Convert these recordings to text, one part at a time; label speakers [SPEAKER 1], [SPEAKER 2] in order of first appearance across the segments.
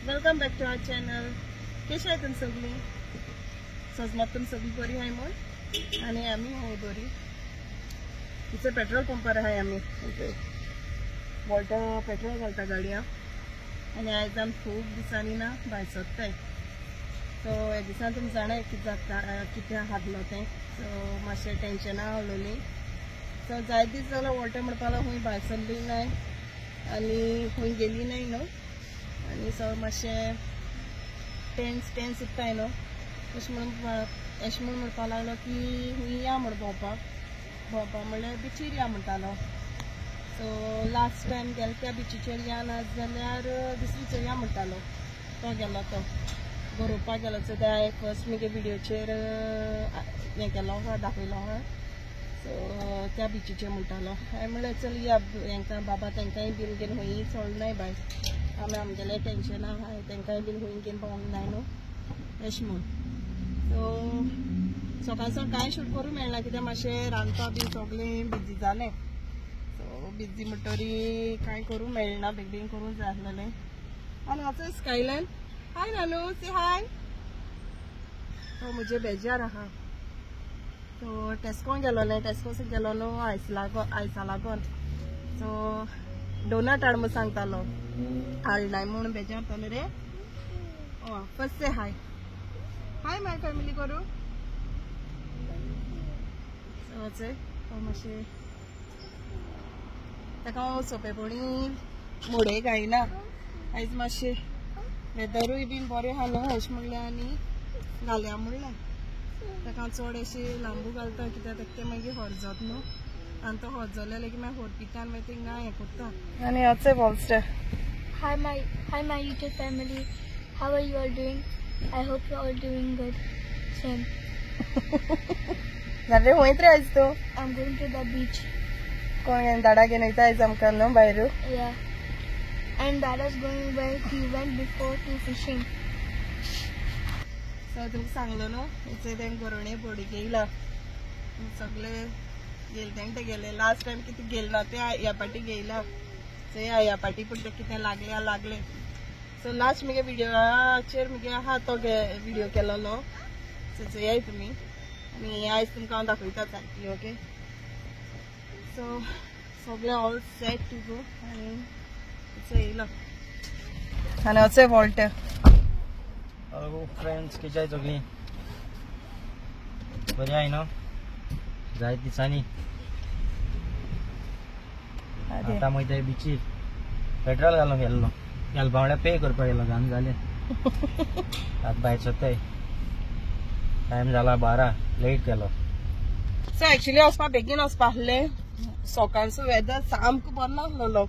[SPEAKER 1] Welcome back to our channel. कशी आहे तुम्ही सगळी? सजमात तुम्ही सगळी बरी आहे म्हण आणि आम्ही आहे बरी. इथे पेट्रोल पंपार आहे आम्ही. इथे वॉल्टा पेट्रोल घालता गाडया आणि आयज आमी खूब दिसांनी ना भायर सरताय. सो ह्या दिसान तुमी जाणा कितें जाता कितें हादलो तें. सो मातशें टेंशना उडोवली. सो जायत दीस जालो वॉल्टा म्हणपा लागलो खूंय भायर सरली नाय आनी खूंय गेली नाय न्हू. आनी सो मातशें टेंस सुट्टाय न्हू. अशें म्हणून म्हणपा लागलो की खूंय या म्हण भोंवपाक म्हणल्यार बिचीर या म्हणटालो. सो लास्ट टायम गेलो त्या बिचीचेर या ना जाल्यार दुसरीचेर या म्हणटालो. तो गेलो तो गरोवपाक गेलो. सो त्या फर्स्ट मगे विडियोचेर हें केलो दाखयलो हा. सो त्या बिचीचेर म्हणटालो. हांवें म्हणलें चल या हांकां बाबा तांकांय बीन घेवन खूंय सोडनाय भायर. आमी आमगेले टेंशना आहाय तांकांय बीन खूंय घेवन पावूंक जाय न्हू अशें म्हूण. सो सकाळ कांय शूट करूंक मेळना कित्याक मातशें रांदपा बी सगळें बिजी जालें. सो बिजी म्हणटरी कांय करूंक मेळना. बेगीन करूंक जाय आसलेलें. आनी वचो स्कायलान. हाय नानू से हाय. तो म्हजे बेजार आहा. सो टेस्कोन गेलोलें. टेस्कोस गेलो न्हू आयसा लागोन. सो डोनट हाड म्हूण सांगतालो. हाडनाय म्हूण बेजारतालो रे. फर्स्ट से हाय. हाय माय फॅमिली करू. सो वचय मातशें ताका सोंपेपणी मोडय गायना. आयज मातशें वेदरूय बीन बरें आहा न्हू अशें म्हणलें आनी घालया म्हणलें. ताका चड अशें लांबू घालता कित्याक ताका तें मागीर हरजत न्हू. आनी तो हरजले लेगीत मागीर होरपितान मागीर थिंगा हें करता. आनी वचय वॉल्स्टर.
[SPEAKER 2] Hi my YouTube family. How are you all doing? I hope you all doing good. Same.
[SPEAKER 1] जाल्यार खंय रे आयज तूं?
[SPEAKER 2] I'm going to the beach.
[SPEAKER 1] कोण दाडा घेवन वयता आयज आमकां न्हू भायर.
[SPEAKER 2] Yeah. And Dada's going where he went before to fishing.
[SPEAKER 1] सो तुमकां सांगलो न्हू इथे तें गोरवणे बोडीक येयला. सगळे गेले तेंगे गेले. लास्ट टायम कितें गेले ना ते ह्या पाटी येयला. सो ह्या पाटी पूण तें कितें लागले. सो लास्ट मगे विडियोचेर मगे आहा तो विडियो केलोलो. सो चोयाय तुमी आनी आयज तुमकां हांव दाखयता सारकी. ओके. सो सगळें ऑल सेट टू गो आनी येयलो आनी वचय वॉल्टर.
[SPEAKER 3] हॅलो फ्रेंड्स, कशी आहे सगळी? बरी आहे न्हू? जायत दिसांनी आतां वयताय बिचीर. पेट्रोल घालूंक गेल्लो. वांगडा पे करपाक गेलो. घाण जालें. आतां भायर सरताय. टायम जाला 12. लेट केलो.
[SPEAKER 1] सो एक्चुअली वचपा बेगीन वचपा आसलें. सकाळचो वेदर सामको बरो नासलो.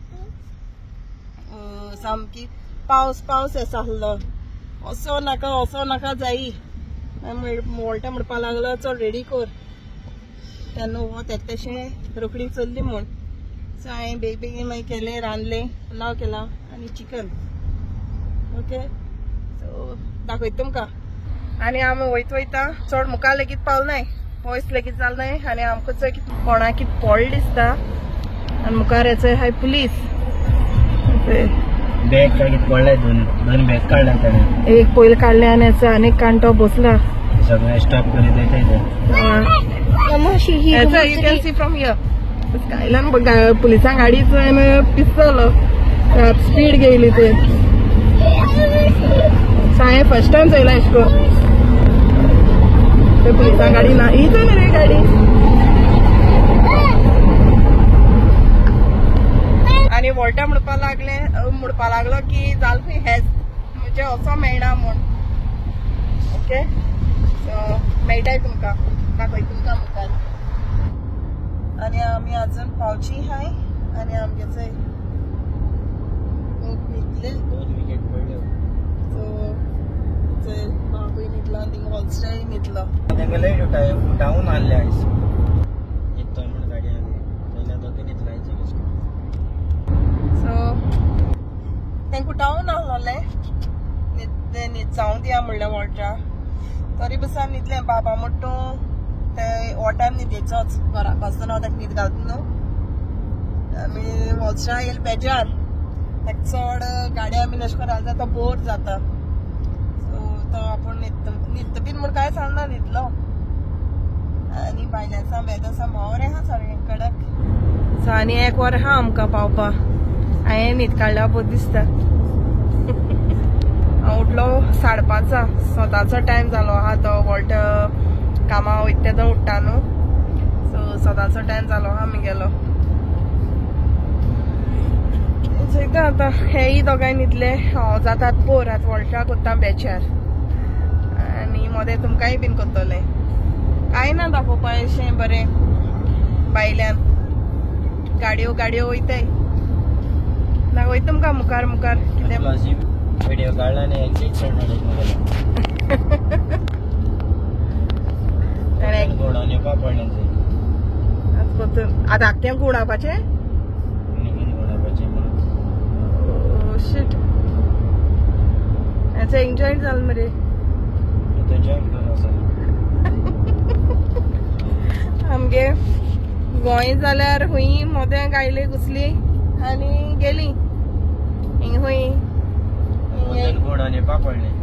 [SPEAKER 1] सामकी पावस येसा आसलो. असो नाका जायी. वॉल्टा म्हणपा लागलो चल रेडी कर. तेन्ना वत येता तशें रोखडी चल्ली म्हूण. सो हांवें बेगीन मागीर केलें. रांदलें. पुलाव केला आनी चिकन. ओके. सो दाखयता तुमकां. आनी आमी वयता चड मुखार लेगीत पावलें. वयस लेगीत जालें आनी आमकां चोय कोणाक कितें पडलें दिसता. आनी मुखार येचोय हाय पुलीस.
[SPEAKER 3] बॅग काय कितें पडलें. दोन बॅग काडल्या ताणें.
[SPEAKER 1] एक पयलीं काडलें आनी आनी एक कांटो बसला.
[SPEAKER 3] सगळें स्टॉप करीत येताय.
[SPEAKER 1] You can see from here. स्कायलान पुलिसां गाडीचो पिस्तलो. स्पीड गेली ते. हांवें फर्स्ट टायम चोयला अशें करून. पुलिसां गाडी ना हीच न्ही रे गाडी. आनी वॉल्टा म्हणपा लागलो की जाल खंय हेच म्हणजे असो मेळना म्हूण. ओके. सो मेळटाय तुमकां. दाखय तुमकां मुखार. आनी आमी आजून पावची हाय आनी आमगे चोय न्हिदले.
[SPEAKER 3] 2 विकेट पडल्यो.
[SPEAKER 1] सो चल बाबूय न्हिदलो आनी वॉल्स्टरय न्हिदलो.
[SPEAKER 3] तांकां लेट उठावून हाडले आयज. येतोय म्हूण गाडी आली. पयल्या दोगी न्हिदलायचे.
[SPEAKER 1] सो तांकां उठावून आहलोलें. जावं दिया म्हणलें वॉल्टा. तरी बसान न्हिदलें. बाबा म्हणटू ते हो टायम न्हिदेचोच. घराक आसतना हांव ताका न्हीद घालता न्हू. आमी वॉल्स्टरा येयले बेजार. चड गाड्या आमी अशें करून रावता तो बोर जाता सो तो आपण न्हिदता बीन म्हण काय सांगना न्हिदलो आनी भायल्यान वेदर बरें आहा सारकें कडक सो आनी 1 वर आहा आमकां पावपा हांवें न्हीद काडल्या बोर दिसता हांव उठलो 5:30 सदांचो टायम जालो आहा तो वॉल्ट कामां वयता तो उठ्ठा न्हू सो सदांचो टायम जालो आहा आमगेलो चोयता आतां हेय दोगांय न्हिदले हांव जातात बोर आतां वॉल्टा कोत्ता बेचार आनी मोदें तुमकांय बीन कोत्तोलें कांय ना दाखोवपा अशें बरें भायल्यान गाडयो वयताय दाखयता तुमकां मुखार मुखार कितें
[SPEAKER 3] व्हिडिओ काढला आणि एक्झिट घोडावन येवपा पडलें
[SPEAKER 1] आतां आख्यांक उडावपाचें शिट हेचो एन्जॉय जालें मरे आमगे गोंय जाल्यार हुंय मोदें गायले घुसली आनी गेली हुंय
[SPEAKER 3] घोडावन येवपा पडलें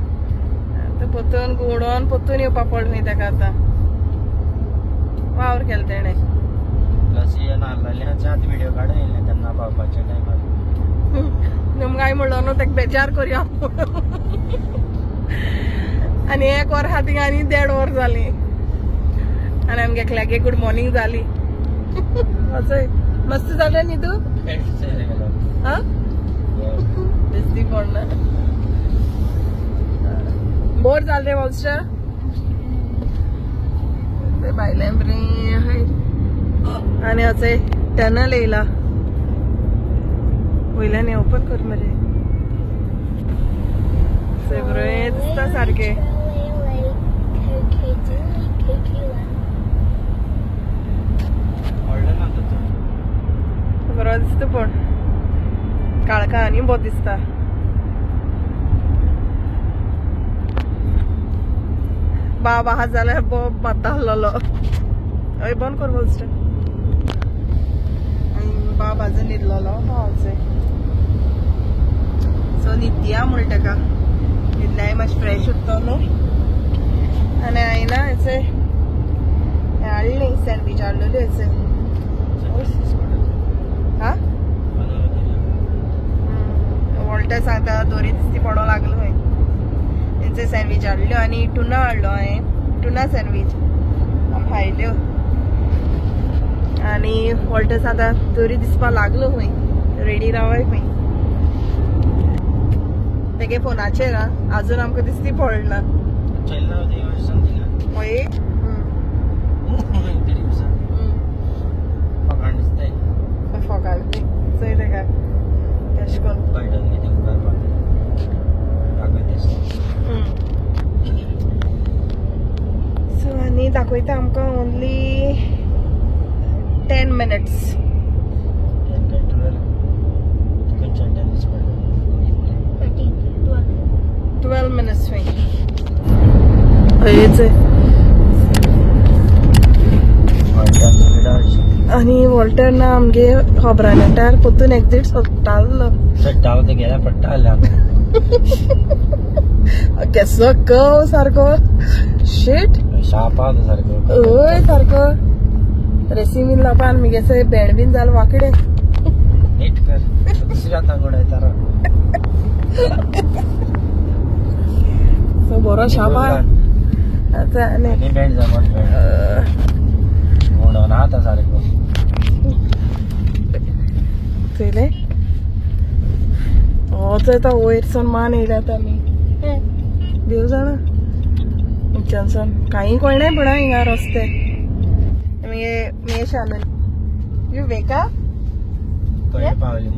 [SPEAKER 1] आतां पोत्तून येवपा पड हुंय ताका आतां वावर केलें तेणें
[SPEAKER 3] प्लस नाल्लांचे आतां व्हिडिओ काडून येयले तेन्ना पावपाच्या टायमार
[SPEAKER 1] तुमकांय म्हणलो न्हू ताका बेजार करया आनी 1 वर आहा थिंगा आनी 1.5 वर जाली आनी आमगे एकल्यागे गूड मॉर्निंग जाली असोय मस्त जालें न्ही तूं हा दिसती पडना बोर जाल रे वॉल्स्टर ते भायल्यान बरी आहाय आनी असे टनल येयला वयल्यान हें ओपन कर मरे बरें दिसता सारकें बरो दिसता पण काळका आनी बरो दिसता बाब आहा जाल्यार मात्ता आहलोलो हय बंद कर वॉल्स्टर बाब आजून न्हिदलोलो भावचे सो न्हिदया म्हण ताका न्हिदल्यार मातशें फ्रेश उरतो न्हू आनी हांवें ना हेचे हाडली सँडवीच हाडलेली हेचे हा वॉल्टर सांगता दोरी दिसती पडो लागलो हय तेंचे सँडवीच हाडल्यो आनी टुना हाडलो हांवें टुना सँडवीच खायल्यो आनी वॉल्टर सांगता दोरी दिसपा लागलो हूंय रेडी रावय खंय तेगे फोनाचेर आजून आमकां दिसती पडना हय फोकाल चोय तेका केश कोन सो आनी दाखयता आमकां ओन्ली 10 minutes 12 minutes हय आनी वॉल्टर ना आमगे खबरां नेटार पोत्तून एक्झिट सोडटालो
[SPEAKER 3] ते गेल्या पडटा
[SPEAKER 1] केसो कव सारको शिट
[SPEAKER 3] शाप आहा सारको
[SPEAKER 1] हय सारको रेसी बीन लावपान मगे बेंड बीन जालें वांकडे
[SPEAKER 3] नीट कर दुसऱ्या तांगोड येतारा
[SPEAKER 1] सो बरो शाप आहा आतां
[SPEAKER 3] आनी बेंड जावपाक घोडोवन आहा सारको
[SPEAKER 1] चोयलें हो चोयता वयरसून मान येयल्यात आमी देव जाणा थंयच्यानसून कांय कळनाय पण हिंगा रस्ते शानून वेका
[SPEAKER 3] पावली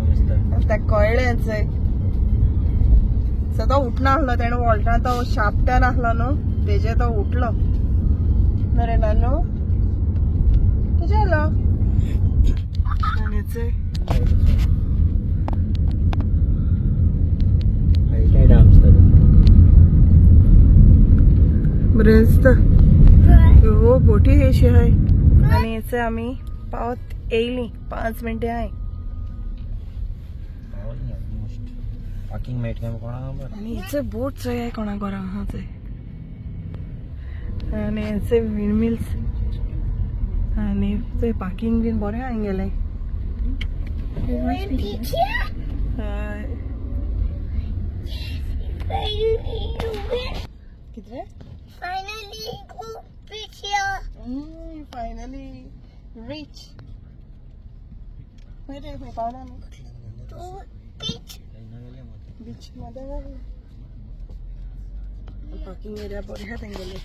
[SPEAKER 1] ते कळ्ळें चोय सो तो उठना आहलो तेणें वॉल्टान तो शापट्यान आहलो न्हू तेजे तो उठलो नरे नानू तेजे आलो आनी चोय बरें दिसता हो बोटी हेशी आहाय आनी हेचे आमी पावत येयली 5 मिनटां हाय
[SPEAKER 3] पार्किंग मेट काय कोणा खबर
[SPEAKER 1] आणि हेचे बोट्स आहे कोणा कोणा हा ते आणि हेचे विंडमिल्स आणि ते पार्किंग बीन बरें हांगेले कितले फायनली रिच पावना बीच मध्ये पार्किंग एरिया बरे हा तेंगेले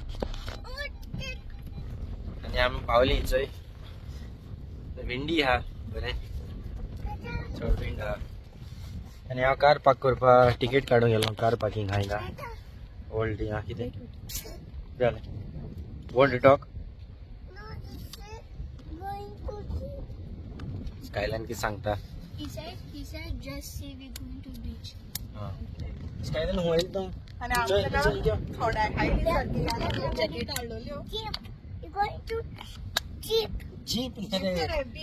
[SPEAKER 3] आणि आम्ही पावली चोय विंडी हा बरें चड विंड हा आणि हांव कार पार्क करपा टिकेट काडूंक गेलो कार पार्किंग हांगा ओल्ड हा कितें जालें वॉन्ट टू टॉक स्कायलाइन कितें सांगता
[SPEAKER 2] He said just say we're going to beach.
[SPEAKER 3] Skyline होईल तो
[SPEAKER 1] आणि आमच्याकडे थोडा खायली सारखी जॅकेट आणलेली
[SPEAKER 2] We're going to jeep.
[SPEAKER 3] Jeep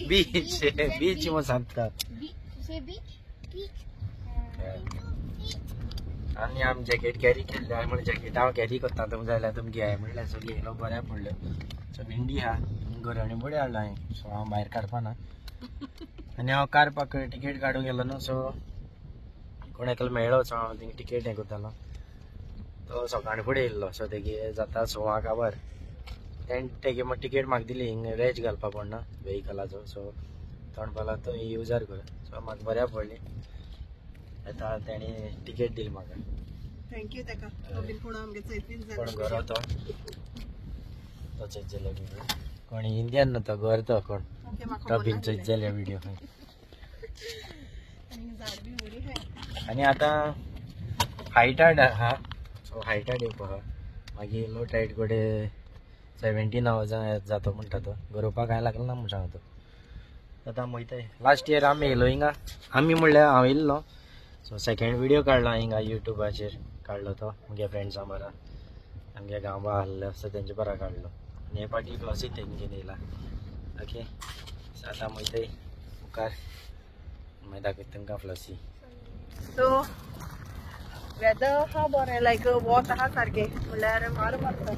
[SPEAKER 3] beach beach मग सांगता
[SPEAKER 2] Say beach? Beach.
[SPEAKER 3] आणि आम जॅकेट कॅरी केल्ले हांवें म्हणलें जॅकेट हांव कॅरी करता तुमकां जाय जाल्यार तुमी घे म्हणलें सो घेयलो बऱ्या पडलो सो विंडी हा गरणी बडी हाडलो हांवें सो हांव भायर काडपा ना आनी हांव कार पार्क टिकेट काडूंक गेलो न्हू सो कोण एकलो मेळ्ळो सो हांव थिंग टिकेट हें करतालो तो सकाळी फुडें येयल्लो सो तेगे जाता 6 काबार तेगे मागीर टिकेट म्हाका दिली हिंग रेज घालपा पडना वेहिकलाचो सो तोंडपाला तो युजार कर सो म्हाका बऱ्या पडली आतां तेणी टिकेट दिली म्हाका
[SPEAKER 1] थँक्यू तेका कोण आमगे चैतीन
[SPEAKER 3] कोण गरो तो चैत जाल्या विडियो कोण इंडियन न्हू तो घर तो कोण तो बीन चैत जाल्या विडियो आनी आतां हायटाड आहा सो हायटाड येवपा आहा मागीर लो टायड कोडे 17 आवर्सां जातो म्हणटा तो गरोवपाक कांय लागलो ना म्हण सांगता तो आतां वयताय लास्ट इयर आमी येयलो हिंगा आमी म्हणल्यार हांव येयल्लो सो सेकेंड विडियो काडलो हिंगा युट्यूबाचेर काडलो तो म्हज्या फ्रेंड्सां बारा आमगे गांवा आहले सो तेंचे बारा काडलो आनी हे फाटी फ्लॉसी तेंगेन येयला ओके सो आतां वयताय मुखार मागीर दाखयता तुमकां फ्लॉसी
[SPEAKER 1] सो वेदर हा बरें लायक वोत आहा सारकें म्हणल्यार मार मारता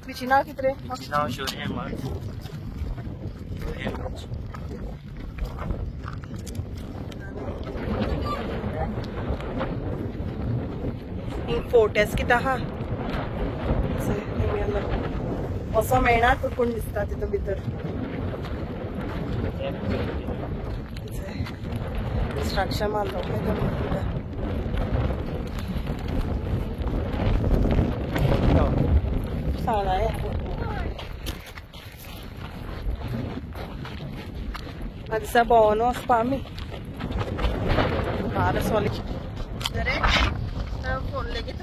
[SPEAKER 1] बिची नांव कितें रे
[SPEAKER 3] बीच नांव शोरेम
[SPEAKER 1] फोर्टेस कितें आहा असो मेळना कोण दिसता तितून भितर डिस्ट्रक्शन मारलो सांगना दिसा भोंवून वचपा आमी बारा सोली अरे फोन लेगीत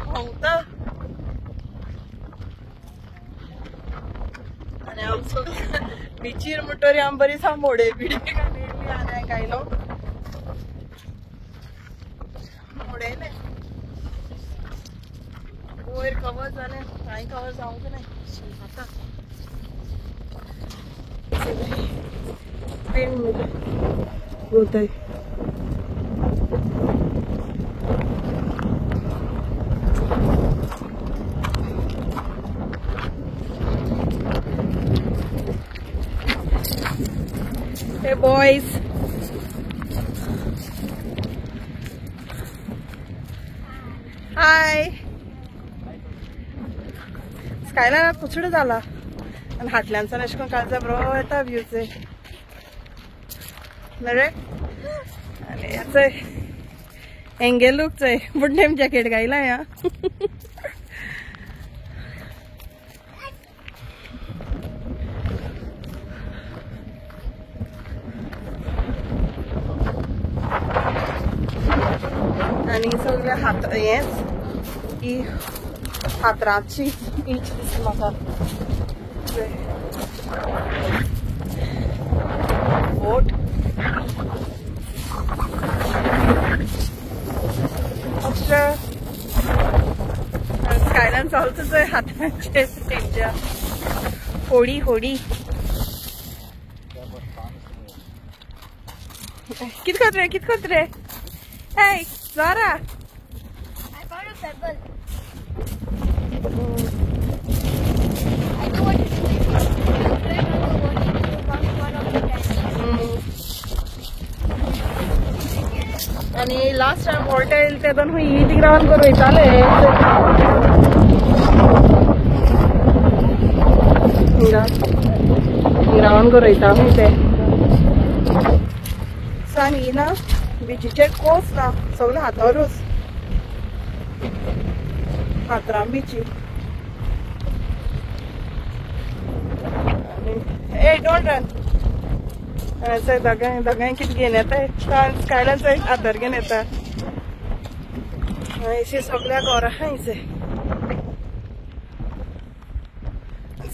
[SPEAKER 1] भोंवता आनी आमचो बिचीर म्हणटरी आमी बरी सा मोडे बिडे घालिल्ली आनी आयलो मोडयले वयर कवर जालें कांय कवर जावंक ना आतां वयताय Hey boys. Hi. स्कायलायनार पुचडो जाला आनी हाटल्यानसान अशें करून काळजा बरो येता व्ह्यूचे रे आनी चोय एंगेलूक चोय बुड्डेम जॅकेट घायला ह्या आनी सगळे हात हेच ही हातराची बीच दिसता म्हाका बोट स्कायलाइन चलताच हातांचे तेंच्या होडी होडी कित करत रे Hey Zara
[SPEAKER 2] I found a pebble. I know what it is. One of the tanks.
[SPEAKER 1] आणि लास्ट टाइम वॉल्टा येईल ते पण हुई ती ग्राउंड करू वयताले ग्राउंड करू वयता हुई ते सांगी ना बीचीचे कोस ना सगळे हातावरूच हातरां बीची ए डोंट रन दोगांय कितें घेवन येताय स्कायलांचो एक आदार घेवन येता अशी सगळ्या घरां हायचे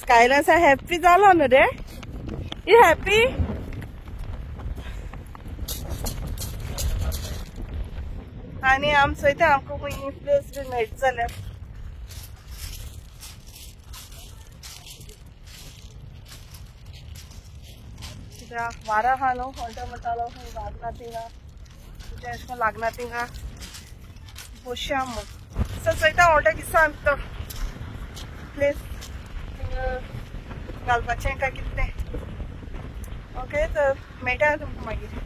[SPEAKER 1] स्कायलांस हॅप्पी जालो न्हू रे यू हॅप्पी आनी आम चोयता आमकां खूंय प्लेस बी मेळटा जाल्यार वारा आहा न्हू वॉल्टा म्हणटालो लागना थिंगा तुज्या अशें करून लागना थिंगा बसया म्हूण सो चोयता वॉल्टा दिसता आमी तो प्लेस घालपाचें काय कितें ओके तर मेळटा तुमकां मागीर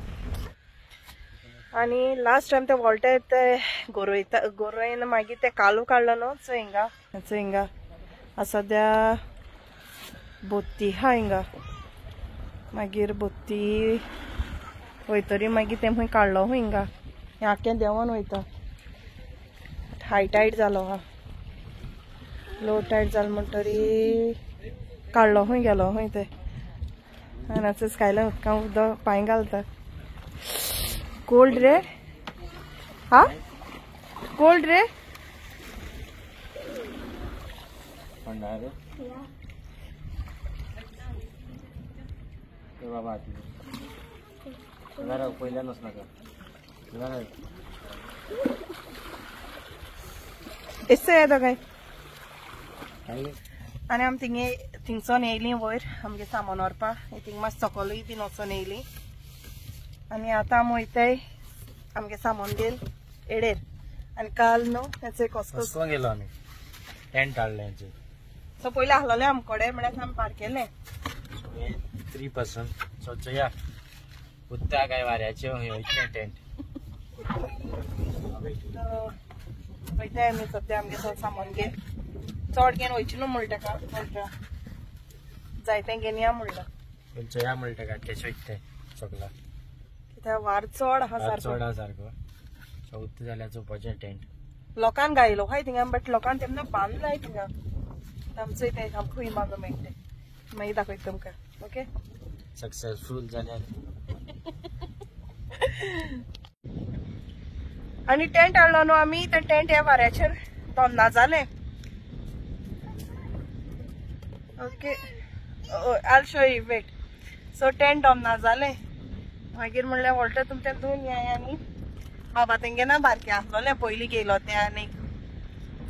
[SPEAKER 1] आनी लास्ट टायम ते वॉल्टा ते गोरवायन मागीर ते कालू काडलो न्हू चो हिंगा सद्या बोत्ती हा हिंगा मागीर बोत्ती वयतरी मागीर ते खंय काडलो हिंगा हें आख्खें देंवोन वयता हाय टायड जालो हा लो टायड जालो म्हणटरी काडलो खंय गेलो खंय ते आनी आतां स्कायलान उदकां उदक पांय घालता कोल्ड रे हा कोल्ड रे
[SPEAKER 3] बाबा पहिल्यानच नाका
[SPEAKER 1] एसो येता काय आनी आमी थिंगसोन येयलीं वयर आमगे सामान व्हरपा थिंग मातशें सकलूय बीन वचोन येयलीं आनी आतां आमी वयताय आमगे सामान घेवन एडेर आनी काल न्हू हेचो कसको
[SPEAKER 3] गेलो आमी टेंट हाडलें हेचें
[SPEAKER 1] सो पयलीं आहलोलें आमचे कडेन म्हळ्यार आमी पार्केलें
[SPEAKER 3] 3% सो चोया उत्ता काय वाऱ्याचे वयतले टेंट
[SPEAKER 1] वयताय आमी सद्या आमगे सामान घेवन चड घेवन वयची न्हू म्हणटा ताका जायतें घेवन या म्हणटा
[SPEAKER 3] चोया म्हणटा काय तेच वयताय सगळा
[SPEAKER 1] कित्याक वार चड आहा
[SPEAKER 3] सारको चवथ जाल्यार चोवपाचें टेंट
[SPEAKER 1] लोकांक गायलो हाय थिंगा बट लोकांक तेन्ना बांदलाय थिंगा आमचो ते आमकां खंय मागो मेळटा मागीर दाखयता तुमकां ओके
[SPEAKER 3] सक्सेसफुल जाल्यार
[SPEAKER 1] आनी टेंट हाडलो न्हू आमी ते टेंट ह्या वाऱ्याचेर दोन्ना जालें okay I'll show you wait so tent दोन्ना जालें मागीर म्हणल्यार वॉल्टा तुमच्या दोन या आनी बाबा तेंगे ना बारके आसलोलें पयलीं गेलो तें आनी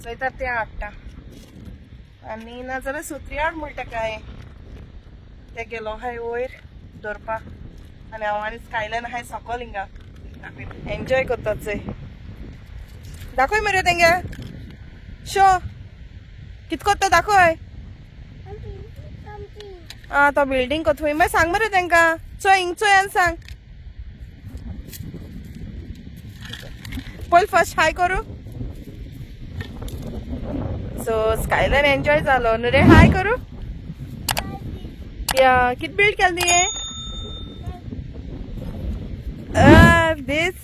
[SPEAKER 1] चोयता तें हाडटा आनी नाजाल्यार सुत्री हाड म्हणटा काय ते गेलो हाय वयर दवरपा आनी हांव आनी स्कायलान हाय सकल हिंगा एन्जॉय करता चोय दाखय मरे तेंगे शो कित कोत्ता दाखय आं तो बिल्डींग कोत थंय मागीर सांग मरे तेंकां चोय हिंग चोय आनी सांग पयलीं फर्स्ट हाय करू सो स्कायलान एन्जॉय जालो न्हू रे हाय करू या कित बिल्ड केली हे दीस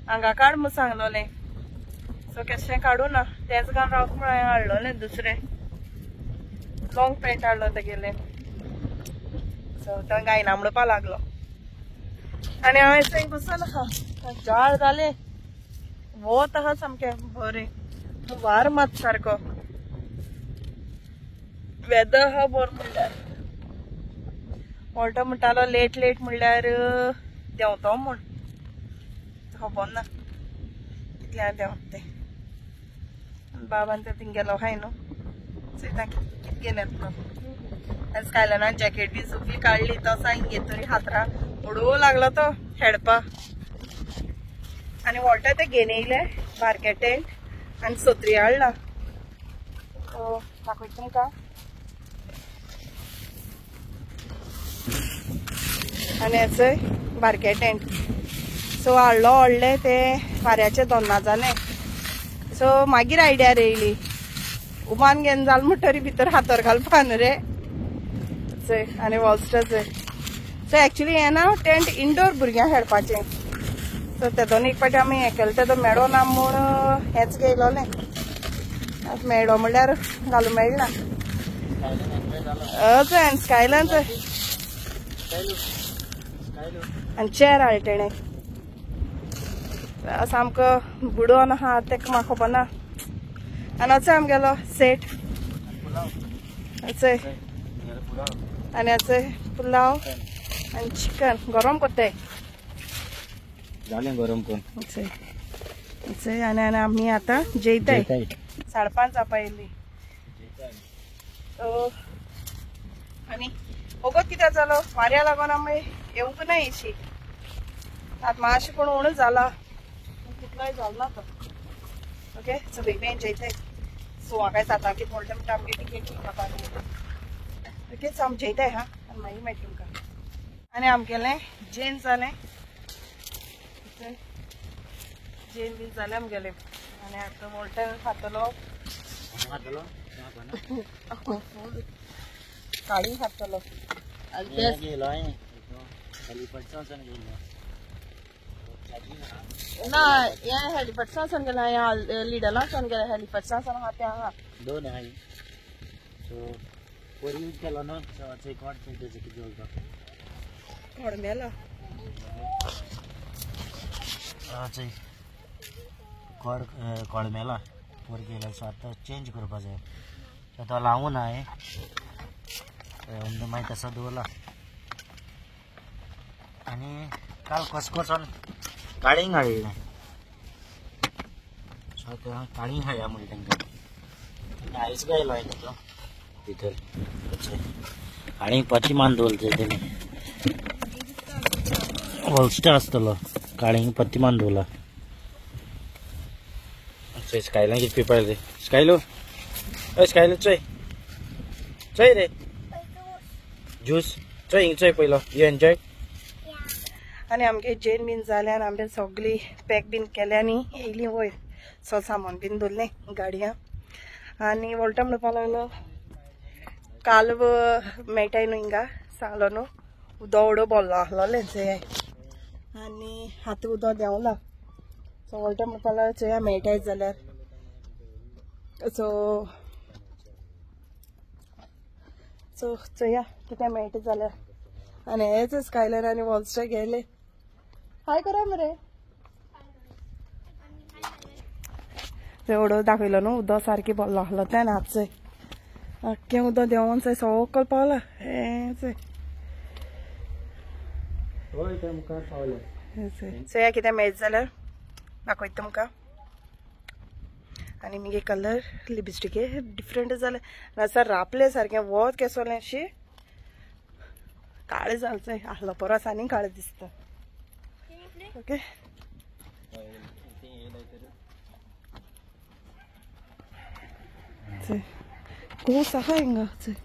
[SPEAKER 1] हांगा काड म्हूण सांगलोलें सो केशें काडू ना तेंच घालून रावता म्हूण हांवें हाडलोलें दुसरें लॉंग पॅन्ट हाडलो तेगेलें सो तो गायना म्हणपा लागलो आनी हांव थंय बसून आहा झाड जालें वत आहा सामकें बरें वार मात सारको वेदर आहा बरो म्हणल्यार वॉल्टा म्हणटालो लेट म्हणल्यार देंवतो म्हूण खबर ना कितल्यार देंवता तें बाबान ते थिंग गेलो हाय न्हू चोयता कितें घेवन येता तो स्कायलनान जॅकेट बी सुकी काढली तो सांग घेत तरी हातरा उडवू लागलो तो खेळपा आणि वॉटर ते घेऊन येयले बारके टेंट आणि सोत्री हाडला दाखयता तुमकां आणि याचंय बारके टेंट सो हाडलो व्हडले ते वाऱ्याचे दोन्ना जाले सो मागीर आयडिया येयली उमान घेवन जाल म्हणटरी भितर हातर घालपा न्हू रे चोय आनी वॉल्स्टर सो एक्चुली हे ना टेंट इंडोर भुरग्यांक खेळपाचें सो तेतून एक पाटी आमी हें केलें तेदो मेळो ना म्हूण हेंच घेयलोलें मेळो म्हणल्यार घालूं मेळना चोय आनी स्कायलान चोय आनी चेर हाडले तेणें सामको बुडोवन आहा तेका म्हाका खबर ना आनी असो आमगेलो सेट चोय आनी असो पुलाव आनी चिकन गरम कोत्ताय
[SPEAKER 3] जालें गरम करून
[SPEAKER 1] चोय आनी आमी आतां जेयताय 5:30 जावपा येयली आनी वगत कित्याक जालो वाऱ्या लागून आमी येवंक ना येशी आतां मातशें कोण उणो जाला कितलोय जालो ना तो ओके सो बेगीन जेयताय सो म्हाका जाता कितें म्हणटा म्हणटा आमगे टिकेट म्हाका ओके सो आमी जेयताय हा आनी मागीर मेळटा तुमकां आनी आमगेलें जेन जालें जेन बी जालें आमगेलें आनी आतां वॉल्टर खातलो काळी खातलो ना हे हेलिपॅडसांसून गेला ह्या लिडलांसून गेला हेलिपॅडसांसून आहा ते हांगा
[SPEAKER 3] 2 आहाय सो पोरी केलो न्हू सो चेक वाट तेजे कितें जोलता
[SPEAKER 1] कोण मेला
[SPEAKER 3] चोय कोड मेला पोर गेला सो आतां चेंज करपा जाय सो तो लावून हांवें मागीर तसो दवरला आनी काल कसकोचोन काळींग हाडिल्लें सो आतां काळींग हाडया म्हणलें तांकां आयज गायलो हांवें ताका भितर आनी पत्तीमान दवरलें तेणी वॉल्स्टर आसतलो काळींग पत्तीमान दवरला स्कायलान कितें पिवपा रे स्कायलो हय स्कायलो चोय चोय रे ज्यूस चोय हिंग चोय पयलो यू एन्जॉय
[SPEAKER 1] आनी आमगे जेन बीन जाल्यार आमगे सगळी पॅक बीन केल्यानी येयली वयर सो सामान बीन दवरलें गाडयां आनी वॉल्टा म्हणपा लागलो काल्व मेळटाय न्हू हिंगा सांगलो न्हू उदो उडो बोल्लो आहलोलें चोया आनी आतां उदो देंवला सो वॉल्टा म्हणपा लागलो चोया मेळटाय जाल्यार सो चोया कितें मेळटा जाल्यार आनी हेच स्कायलर आनी वॉल्स्टर गेले हाय करा मरे ते उडो दाखयलो न्हू उदो सारकें बोल्लो आहलो तें आतां आख्खें उदो देंवोन चोय सकल पावला हें चोय चोया कितें मेळटा जाल्यार दाखयता तुमकां आनी मगे कलर लिपस्टिके डिफरंट जाले नासर रापले सारकें वत केसोलें अशी काळें जालें चोय आहलो परस आनी काळें दिसता ओके खूस आहा हिंगा चोय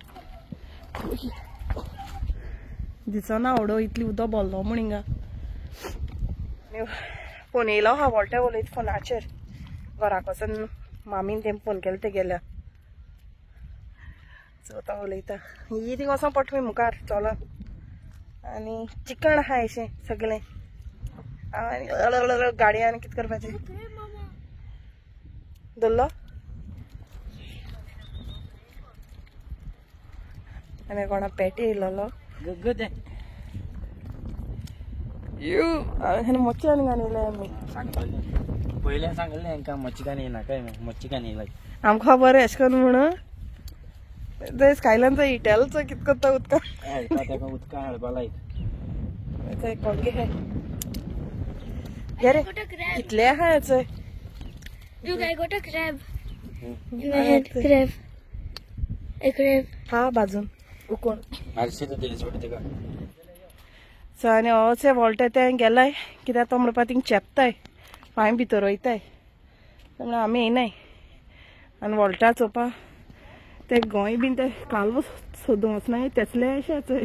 [SPEAKER 1] दिसना आवडो इतली उदो बोल्लो म्हूण हिंगा फोन येयलो हा वॉल्टा उलयता फोनाचेर घराक वचून मामीन तें फोन केलो ते गेल्या सो तो उलयता ही थिंग वचों पडटा मुखार चलोन आनी चिकन आहा अशें सगळें आनी गाडयांनी कितें करपाचें दवरलो आनी कोणा पेटे येयलोलो मच्छी आनी घालयले आमी
[SPEAKER 3] पयलें सांगलें हांकां मच्छी कान येयना काय मच्छी कान येयला
[SPEAKER 1] आमकां खबर एश करून म्हणून ते स्कायलांचो इटेलचो कितें करता उदकां
[SPEAKER 3] उदकां हाडपा लायक
[SPEAKER 1] कोणगे हे रे कितले आहा हेचो
[SPEAKER 2] Look, I got a crab in my head. Crab. A crab.
[SPEAKER 1] हा बाजून उकोण
[SPEAKER 3] का
[SPEAKER 1] सो आनी होचे वॉल्टा ते गेलाय कित्याक तो म्हणपा थिंग चेपताय फाय भितर वयताय तेन्ना आमी येयनाय आनी वॉल्टा चोवपा ते गोंय बीन ते कालवो सोदूं वचनाय तेसले अशे चोय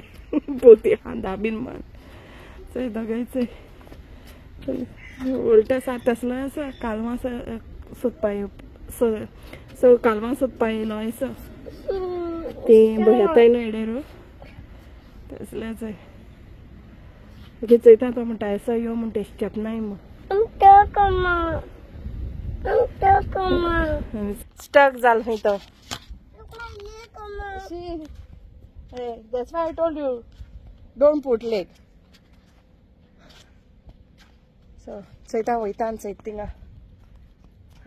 [SPEAKER 1] पोती हांदा बीन म्हण चोय दोगांयचोय वॉल्टा सा तेसलो आसा कालवां सोदपा सो कालवां सोदपा येयलो एसो ती येतायलो एडेरो तेसले चोय मागीर चोयता तो म्हणटा एसो यो म्हण तेश चेपनाय म्हूण स्टक जाल खंय तो Hey, that's why I told you, don't put leg. So, Choyta वयता आनी चोयता थिंगा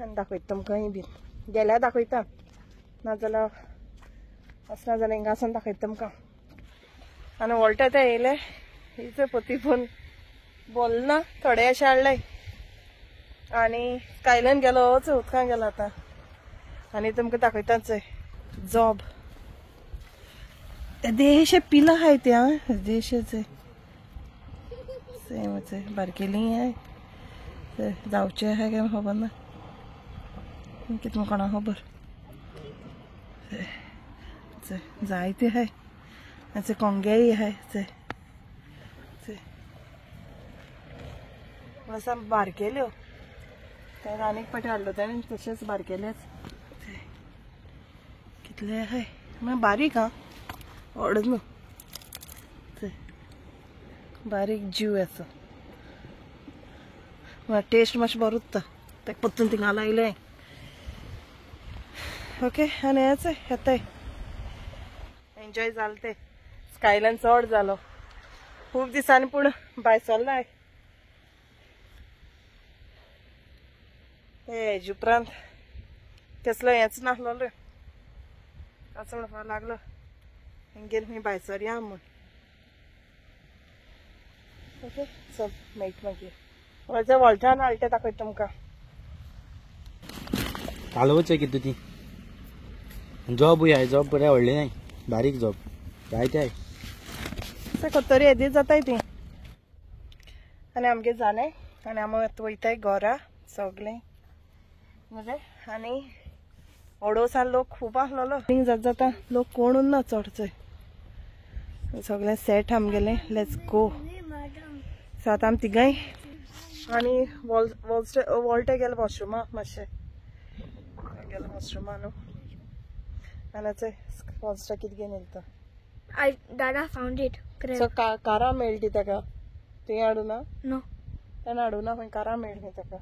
[SPEAKER 1] आनी दाखयता तुमकां ही बीन गेल्यार दाखयता नाजाल्यार वचना जाल्यार हिंगा आसून दाखयता तुमकां आनी वॉल्टा ते येयले हिचे पोती पूण बोलना थोडे अशे हाडले आनी कायल्यान गेलो चोय उदकान गेलो आतां आनी तुमकां दाखयता चोय जॉब देशे पिला हाय ते देशेचे सेमचे बारकेली हाय जावचे हाय काय खबर ना कितें कोणा खबर जायते हाय असे कोंगेय हाय असा बारकेल्यो त्या आनीक पाटी हाडलो त्याने तशेंच बारकेलेच कितले हाय मागीर बारीक हा व्हड न्हू बारीक जीव असो टेस्ट मातशें बरो उत्ता ताका पत्तून थिंगा लायलें ओके आनी हेच येताय एन्जॉय जालें तें स्कायलान चड जालो खूब दिसांनी पूण भायर सरलाय हेज उपरांत कसलो हेच नासलो असो म्हणपा लागलो हिंगेर मी भायर सरया म्हूण ओके चल मेळट मागीर वळचे वॉल्टान हाडटा दाखयता तुमकां
[SPEAKER 3] कालवच कितें ती जॉबूय हाय जॉब बरें व्हडलें नाय बारीक जॉब जायते हाय
[SPEAKER 1] खतरी येदी जाताय ती आनी आमगे जालें आनी आमी आतां वयताय घरा सगळें बरें आनी ओडोसान लोक खूब आसलोलो जाता लोक कोणूच ना चडचोय सगळें सेट आमगेलें लेट्स गो सो आतां आमी तिगाय आनी वॉल्टे गेले वॉशरुमा मातशें गेले वॉशरुमा न्हू आनी चोय वॉल्स्टा कितें घेवन येता
[SPEAKER 2] Dada found it.
[SPEAKER 1] सो कारां मेळटी ताका तुवें हाडूं ना
[SPEAKER 2] No.
[SPEAKER 1] ताणें हाडूं ना खंय कारां मेळटी ताका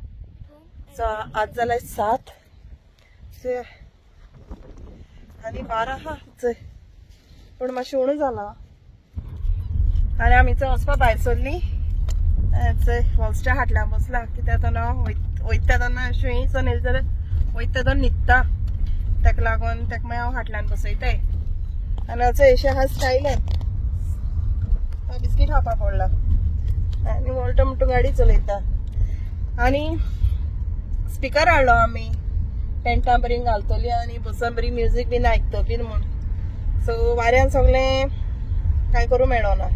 [SPEAKER 1] सो आज जाल्यार 7 आनी 12 हा चोय पूण मातशें उणो जाला आनी आमी चोय वचपा भायर सरलीं चोय वॉल्स्टा हाटल्या बसला कित्याक तेन्ना वयता तेन्ना शुयेंसून येयले जाल्यार वयता तेन्ना न्हिदता ताका लागून ताका मागीर हांव हाटल्यान बसयताय आनी चोय अशें आहा स्टायलान बिस्कीट खावपा पडला आनी वॉल्टा म्हणटा गाडी चलयता आनी स्पिकर हाडलो आमी टेंटा बरी घालतली आनी बसून बरी म्युजीक बीन आयकतली म्हूण सो वाऱ्यान सगळें कांय करूं मेळना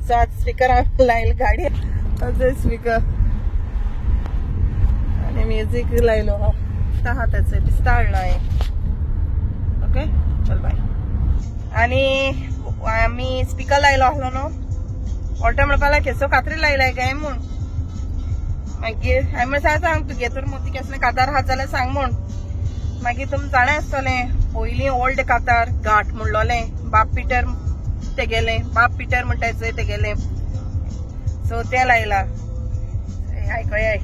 [SPEAKER 1] सो आज स्पिकर हांवें लायले गाडयेन स्पिकर आनी म्युजीक लायलो हांव आहा तेचो दिसता हाडला हांवें ओके चल बाय आनी आमी स्पिकर लायलो आसलो न्हू वॉल्टा म्हणपा लागलो केसो कात्री लायलाय काय म्हूण मागीर हांवें म्हळ्यार सांग तुगे तर मोती केसले कातार आहात जाल्यार सांग म्हूण मागीर तुमी जाणा आसतलें पयलीं ओल्ड कातार घाट म्हणलोलें बाप पिटर तेगेलें बाप पिटर म्हणटाय तेगेलें सो तें लायला आयकय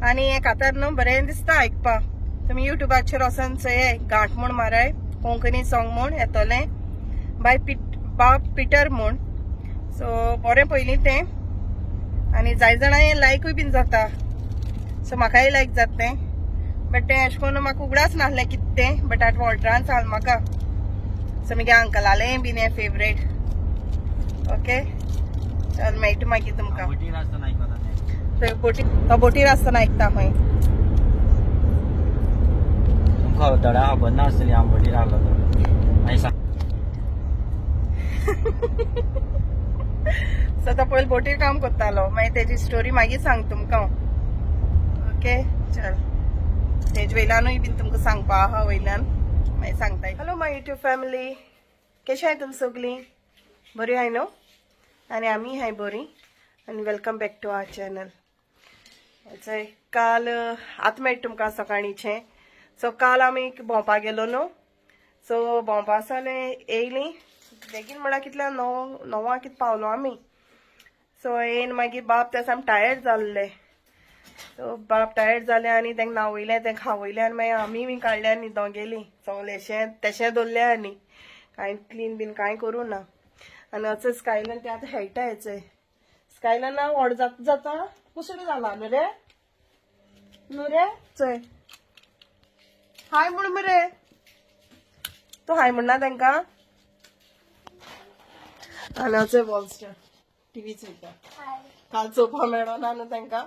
[SPEAKER 1] आनी हे कातार न्हू बरें दिसता आयकपा तुमी युट्यूबाचेर वचून चोय घाट म्हूण माराय कोंकणी सॉंग म्हूण येतलें बाय बाप पिटर म्हूण सो बरें पयलीं तें आनी जाय जाणां हें लायकूय बीन जाता सो म्हाकाय लायक जाता तें बट ते अशें करून म्हाका उगडाच नासलें कितें बट आतां वॉल्टरान सांग म्हाका सो मगे अंकलालें बीन हें फेवरेट ओके चल मेळटा मागीर तुमकां
[SPEAKER 3] बोटीर आसतना आयकता तें.
[SPEAKER 1] तो बोटीर आसतना आयकता खंय
[SPEAKER 3] तुमकां थोड्या खबर नासतली हांव बोटीर आहलो तो मागीर सांग.
[SPEAKER 1] सो तो पयलीं बोटीर काम करतालो मागीर तेजी स्टोरी मागीर सांग तुमकां ओके चल तेज वयल्यानूय बीन तुमकां सांगपा आहा वयल्यान मागीर सांगता. हॅलो माय युट्यूब फॅमिली कशी आहाय तुमी सगळीं बरी आहाय न्हू आनी आमी हाय बरी आनी welcome back to our channel. काल आतां मेळटा तुमकां सकाळीचें सो काल आमी भोंवपाक गेलो न्हू सो भोंवपासाले येयलीं बेगीन म्हळ्यार कितल्या 9 कितें पावलो आमी सो येवन मागीर बाप ते साम टायर्ड जाल्ले सो बाप टायर्ड जाले आनी तांकां न्हावयलें तांकां खावयलें आनी मागीर आमी बी काडले आनी दोंगेली सगलेशें तेशें दवरलें आनी कांय क्लीन बीन कांय करूं ना आनी असो स्कायलन ते आतां खेळटा हेचें स्कायलन व्हड जाता कुसडो जाला न्हू रे चय हाय म्हण मरे तूं हाय म्हणना तांकां आनी असो वॉल्स्टर टीव्ही चोयता काल चोवपा मेळो ना न्हू तांकां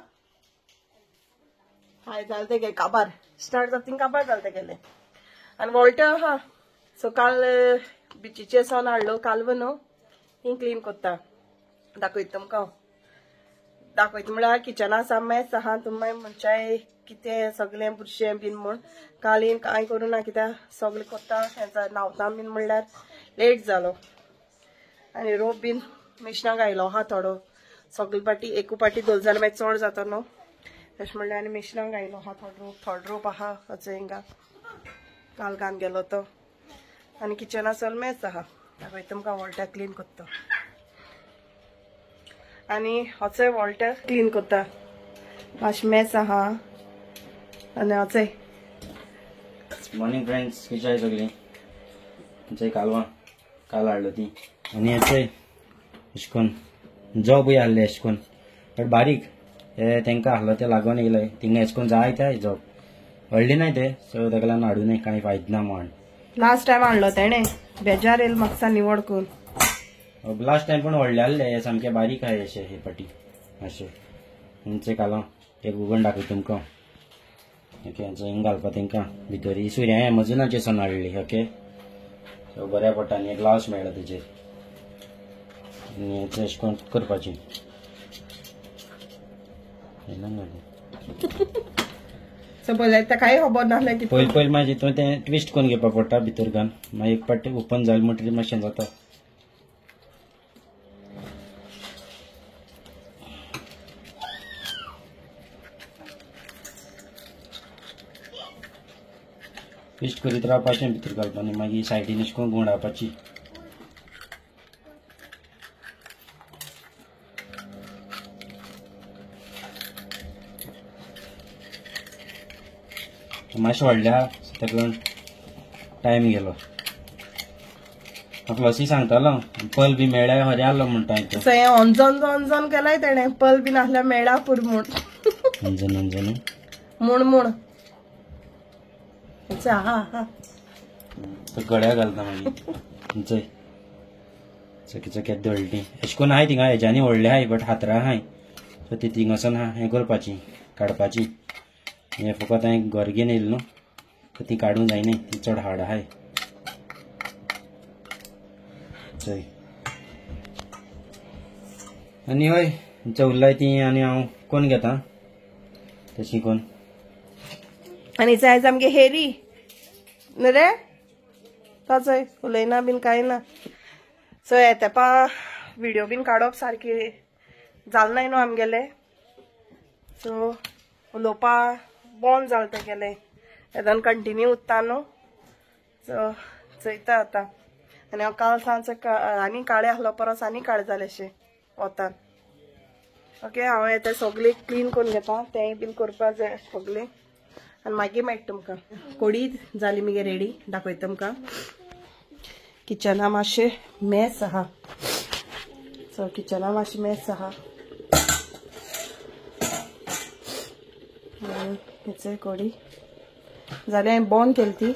[SPEAKER 1] हाय जालें तेगे काबार स्टार्ट जाता काबार जालें तेगेलें आनी वॉल्टर आहा सो काल बिचीचेर सावन हाडलो कालव न्हू ती क्लीन कोत्ता दाखयता तुमकां दाखयता म्हळ्यार किचना आसा मॅस आहा तुमी म्हणच्याय कितें सगळें बुरशें बीन म्हूण काल येवन कांय करूं ना कित्याक सगळें कोत्ता न्हांवता बीन म्हणल्यार लेट जालो आनी रोप बीन मिशिनाक आयलो आहा थोडो सगळे पाटी एकू पाटी दोन जाल्यार मागीर चड जाता न्हू तशें म्हणल्यार आनी मिशिनाक आयलो आहा थोडो रोप आहा असो हिंगा काल घान गेलो तो आनी किचना चल मॅस आहा दाखयता तुमकां वॉल्टर क्लीन कोत्ता आनी होचोय वॉल्टर क्लीन कोत्ता मातशें मॅस आहा आनी होचोय
[SPEAKER 3] मॉर्निंग फ्रेंड्स कशी आहे सगळीं तुमचें कालवां काल हाडलो ती आनी हेचंय अशें करून जॉबूय आहले अशें करून बट बारीक हे तांकां आहलो ते लागून येयले थिंगा अशें करून जाय ते जॉब व्हडली नाय ते सो ताका लागून हाडूनय कांय फायदो ना म्हण
[SPEAKER 1] लास्ट टायम हाडलो तेणें बेजार येयलो म्हाका निवड करून
[SPEAKER 3] लास्ट टायम पण व्हडले आहले हे सामके बारीक आहाय अशे हे पाटी अशें तुमचें कालां एक उगडून दाखयता तुमकां ओके हिंग घालपा तांकां भितर ही सुर्या एमझॉनाचेर सावन हाडली ओके सो बऱ्या पडटा आनी एक ग्लावज मेळ्ळा तेजेर आनी हेचें अशें करून करपाचें
[SPEAKER 1] सो पळय ताकाय खबर नासलें की
[SPEAKER 3] पयलीं मागीर हितून तें ट्विस्ट करून घेवपा पडटा भितर घालून मागीर एक पाटी ओपन जालें म्हणटकीर मातशें जाता ट्विस्ट करीत रावपाचें भितर घालता आनी मागीर सायडीन अशें करून गुंडाळपाची मातशें व्हडल्या ताका लागून टायम गेलो म्हाका लसी सांगतालो पल बी मेळ्ळ्या खरें आहलो म्हणटा हांवें
[SPEAKER 1] सो हें ऑनजॉन केलाय तेणें पल बीन आसल्यार मेळ्ळा पूर म्हूण म्हूण आहा
[SPEAKER 3] गड्या घालता मागीर चय चकी चक्यात दळटी अशें करून आहाय थिंगा हेज्यांनी व्हडले आहाय बट हातरां आहाय सो ती थिंग वचोन हें करपाची काडपाची हें फकत हांवें घर घेवन येयलें न्हू सो ती काडूंक जायनाय ती चड हार्ड आहाय चय आनी हय उरलाय ती आनी हांव कोण घेता तशी कोण
[SPEAKER 1] आनी जाय सामके हेरी न्हू रे ताचोय उलयना बीन कांय ना सो हे तेपा व्हिडिओ बीन काडप सारकी जाल नाय न्हू आमगेले सो उलोवपा बंद जालें तेगेलें येदोन कंटिन्यू उत्ता न्हू सो चयता आतां आनी हांव काल सांजचो आनी काळे आहलो परस आनी काळे जाले अशें वतान ओके हांव येता सगळी क्लीन करून घेता तेंय बीन करपा जाय सगळें आनी मागीर मेळटा तुमकां कोडी जाली मगे रेडी दाखयता तुमकां किचना मातशें मॅस आहा सो किचना मातशें मॅस आहा हेचें कोडी जाल्यार हांवें बंद केली ती.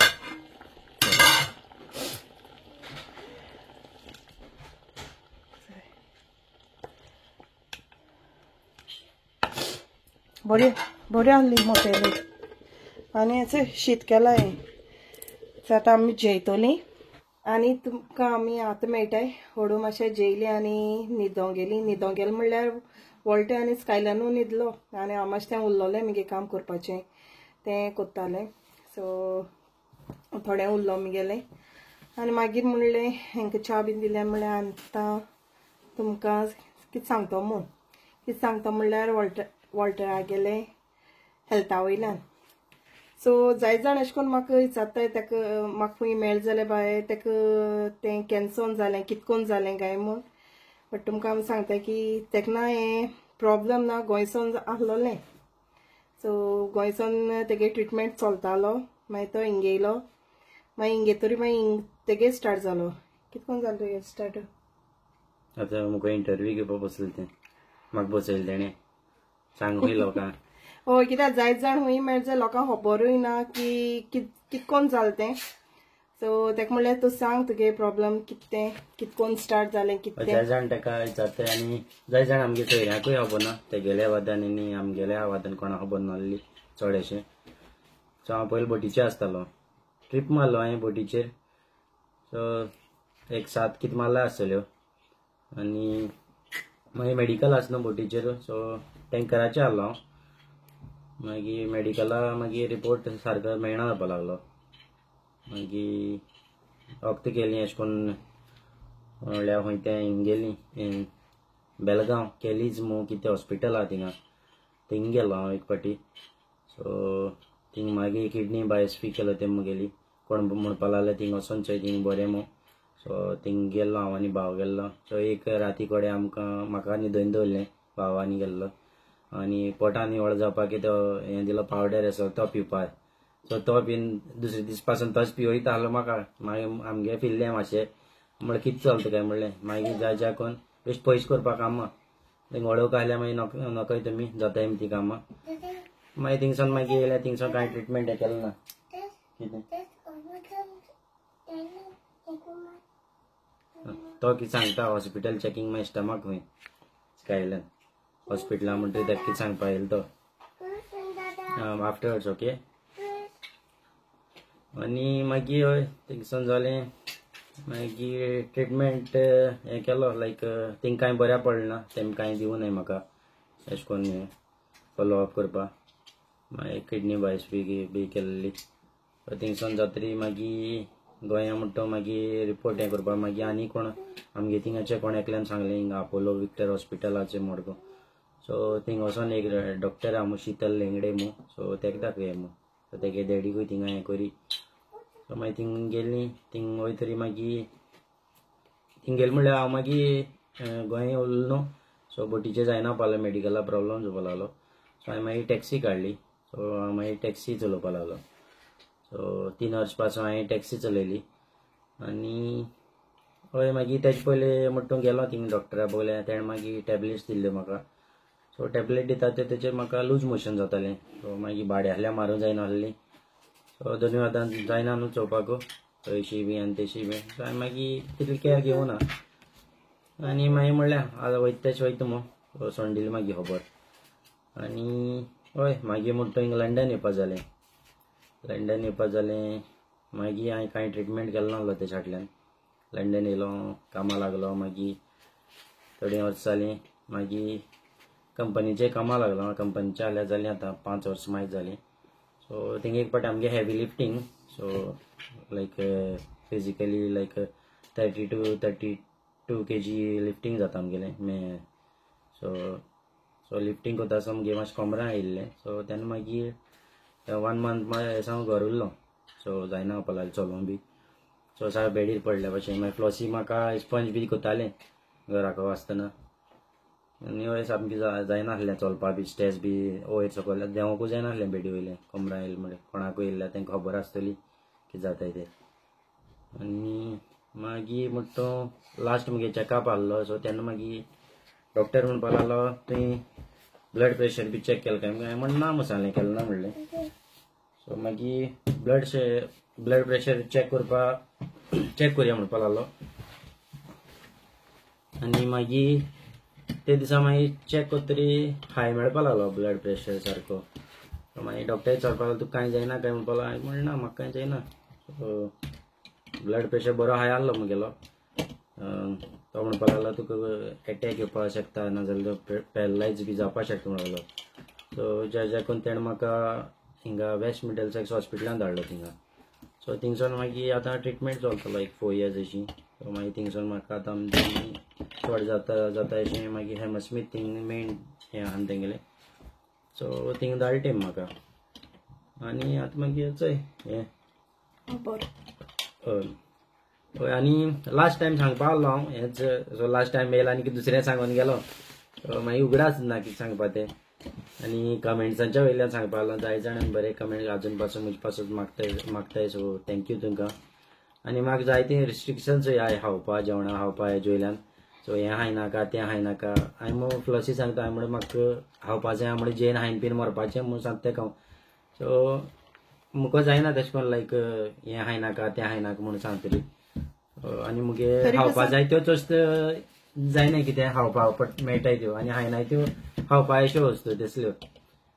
[SPEAKER 1] बरी आहली मोटेली. आनी हेचें शीत केलां हें. सो आतां आमी जेयतलीं आनी तुमकां आमी आतां मेळटाय हळू मातशें जेयलीं आनी न्हिदोंक गेलीं म्हणल्यार वॉल्टे आनी स्कायलानू न्हिदलो आनी हांव मातशें तें उरलोलें मगे काम करपाचें तें कोत्तालें. सो थोडें उरलो म्हगेलें आनी मागीर म्हणलें हांकां च्या बीन दिलें म्हणल्यार आतां तुमकां कितें सांगता म्हणल्यार वॉल्टरा गेलें हेल्था वयल्यान. सो जायत जाण अशें करून म्हाका विचारताय तेका म्हाका खूंय मेळ जाल्यार बाय तेका तें कॅन्सर जालें कितकोन जालें काय म्हूण. बट तुमकां हांव सांगता की तेका ना हें प्रॉब्लम ना गोंयसून आहलोलें. सो गोंयसून तेगे ट्रिटमेंट चलतालो मागीर तो हिंगा येयलो मागीर हिंगा तरी मागीर तेगे स्टार्ट जालो. कितकोन जालो तुगे स्टार्ट?
[SPEAKER 3] आतां म्हाका इंटरव्यू घेवपा बसलें तें म्हाका बसयलें तेणें सांगूंक लोकांक.
[SPEAKER 1] हय कित्याक जायत जाण हूंय मेळचे लोकांक खबरूय ना की कितकोन जालें तें. सो तेका म्हणल्यार तूं सांग तुगे प्रॉब्लम कितें कितकोन स्टार्ट जालें कितें.
[SPEAKER 3] जाय जाण तेका विचारताय आनी जाय जाण आमगे सोयऱ्यांकूय खबर ना तेगेल्या वादान आनी आमगेल्या वादान कोणाक खबर नासली चड. सो हांव पयलीं बोटीचेर आसतालो ट्रीप मारलो हांवें बोटीचेर. सो एक 7 कितें मारल्यार आसतल्यो आनी मागीर मेडिकल आसना बोटीचेर. सो टँकराचेर आहलो हांव. मागीर मेडिकला मागीर रिपोर्ट सारको मेळना जावपा लागलो. मागीर वखद केलीं अशें करून म्हणल्यार खंय तें हिंग गेलीं बेलगांव केलीज मू कितें हॉस्पिटल आहा थिंग गेलो हांव एक फाटी. सो थिंग मागीर किडनी बायोप्सी केलो तें मुगेली कोण म्हणपा लागलें थिंग वचोन चोय थिंग बरें मू. सो थिंग गेल्लो हांव आनी भाव गेल्लो. सो एक राती कडेन म्हाका न्हिदोवन दवरलें भावानी गेल्लो आनी पोटान निवळ जावपाक तो हें दिलो पावडर असो तो पिवपाक. सो तो बीन दुसरे दीस पासून तोच पिवयता आहलो म्हाका. मागीर आमगे फिरलें मातशें म्हणल्यार कितें चलता काय म्हणलें. मागीर जाय करून बेश्ट पयशे करपाक कामां थिंग वळोवंक आसल्यार मागीर नकय तुमी जाताय ती कामां. मागीर थिंगसून मागीर येयल्यार थिंगसून कांय ट्रिटमेंट हें केलें ना. कितें तो कितें सांगता हॉस्पिटल चॅकींग मागीर स्टमक खंय स्कायलान हॉस्पिटला म्हणटा तेका कितें सांगपा येयलो तो आफ्टरवर्ड्स. ओके आनी मागीर हय थिंगसून जालें मागीर ट्रिटमेंट हें केलो लायक थिंग कांय बऱ्या पडलें ना. तेम कांय दिवं नाय म्हाका अशें करून फॉलोअप करपाक. मागीर किडनी बायोप्सी बी केल्ली. थिंगसून जातरी मागीर गोंया म्हणटा मागीर रिपोर्ट हें करपाक मागीर आनी कोण आमगे थिंगाचे कोण एकल्यान सांगलें हिंगा Apollo Victor हॉस्पिटलाचे Margao. So thing वचोन एक डॉक्टर आहा शीतल लेंगडे मू. सो तेका दाखय मू. सो तेगे डॅडीकूय थिंगा हें करी. सो मागीर थिंग गेलीं थिंग वयतरी मागीर थिंग गेलें म्हणल्यार हांव मागीर गोंया उरलो न्हू. सो बोटीचेर जायना पावलें मेडिकला प्रॉब्लम जावपा लागलो. सो हांवें मागीर टॅक्सी काडली. सो हांव मागीर टॅक्सी चलोवपा लागलो. सो 3 वर्स पासून हांवें टॅक्सी चलयली आनी हय मागीर तेजे पयलीं म्हणटा गेलो थिंग डॉक्टरा पयलें तेणें मागीर टॅबलेट्स दिल्ल्यो म्हाका. सो टॅबलेट दिता तेजेर म्हाका लूज मोशन जातालें. सो मागीर भाड्याहल्या मारूं जायना आहली. सो दोनूय वादान जायना न्हू चोवपाकू हयशी बी आनी तेशी बी. सो हांवें मागीर तितली कॅर घेवं ना आनी मागीर म्हणल्यार आतां वयता तेशें वयता मू. सोंड दिली मागीर खबर आनी हय मागीर म्हणटा हिंगा लंडन येवपा जालें. मागीर हांवें कांय ट्रिटमेंट केलो नासलो तेच्या फाटल्यान. लंडन येयलो कामां लागलो. मागीर थोडीं वर्स जालीं मागीर कंपनीचे कामां लागलो. कंपनीचे जाल्यार जालीं आतां 5 वर्स मागीर जालीं. सो थिंग एक पाटी आमगे heavy lifting. So like physically like 30 to 32 kg lifting जाता आमगेलें. सो लिफ्टींग कोता आसतना आमगे मातशें कोमरां येयल्लें. सो तेन्ना मागीर 1 month एसांव घर उरलो. सो जायना जावपा लागलें चलोवंक बी. सो सारकें बेडीर पडल्या भशेन. मागीर फ्लॉसी म्हाका स्पंज बी कोतालें घराको आसतना आनी हय सामकें जायना आसलें चलपा बी. स्टेज बी वयर सकयल देंवोकूय जायना आसलें बेडी वयलें. कोमरां येयलें म्हणल्यार कोणाकूय येयल्यार तेंकां खबर आसतली कितें जाताय तें. आनी मागीर म्हणटा लास्ट म्हगे चॅकअप आहलो. सो तेन्ना मागीर डॉक्टर म्हणपा लागलो तुवें ब्लड प्रेशर बी चॅक केलें काय. हांवें म्हणलें ना म्हणलें केलें ना म्हणलें. सो मागीर ब्लड प्रेशर चेक करुया म्हणपा लागलो आनी मागीर ते दिसा मागीर चेक करतरी हाय मेळपा लागलो ब्लड प्रेशर सारको. मागीर डॉक्टर विचारपा लागलो तुका कांय जायना काय म्हणपा लागलो. हांवें म्हणलें ना म्हाका कांय जायना. ब्लड प्रेशर बरो हाय आहलो म्हगेलो. तो म्हणपा लागलो तुका एटॅक येवपा शकता नाजाल्यार पॅरलायज बी जावपा शकता म्हणलो. सो ज्या करून तेणें म्हाका हिंगा वेस्ट मिडलसेक्स हॉस्पिटलान धाडलो थिंगा. सो थिंगसून मागीर आतां ट्रिटमेंट चलता लायक 4 years अशी. सो मागीर थिंगसून म्हाका आतां चड जाता अशें मागीर हेमस्मीथ थिंग मेन हें आहा तेंगेलें. सो थिंग धाडले म्हाका आनी आतां मागीर चोय हें हय. आनी लास्ट टायम सांगपा आहलो हांव हेंच. सो लास्ट टायम येयला आनी दुसरें सांगून गेलो. मागीर उगडाच ना कितें सांगपा तें. आनी कमेंट्सांच्या वयल्यान सांगपा लागलो जाय जाणांनी बरे कमेंट अजून पासून म्हजे पासून मागताय. सो थँक्यू तुमकां. आनी म्हाका जायते रिस्ट्रिक्शन्स हाय खावपा जेवणा खावपा हेजे वयल्यान. सो हें हाय नाका तें हाय नाका. हांवें फ्लसी सांगता हांवें म्हणून म्हाका खावपाचें हांव म्हणून जेन हायन बीन मरपाचें म्हणून सांगता तेका हांव. सो म्हाका जायना तशें करून लायक हें हाय नाका तें हाय नाका म्हणून सांगतली. आनी मुगे खावपा जाय त्यो चोस्त जायना कितें खावपा मेळटाय त्यो आनी हायनाय त्यो खावपा अश्यो वस्तू तसल्यो.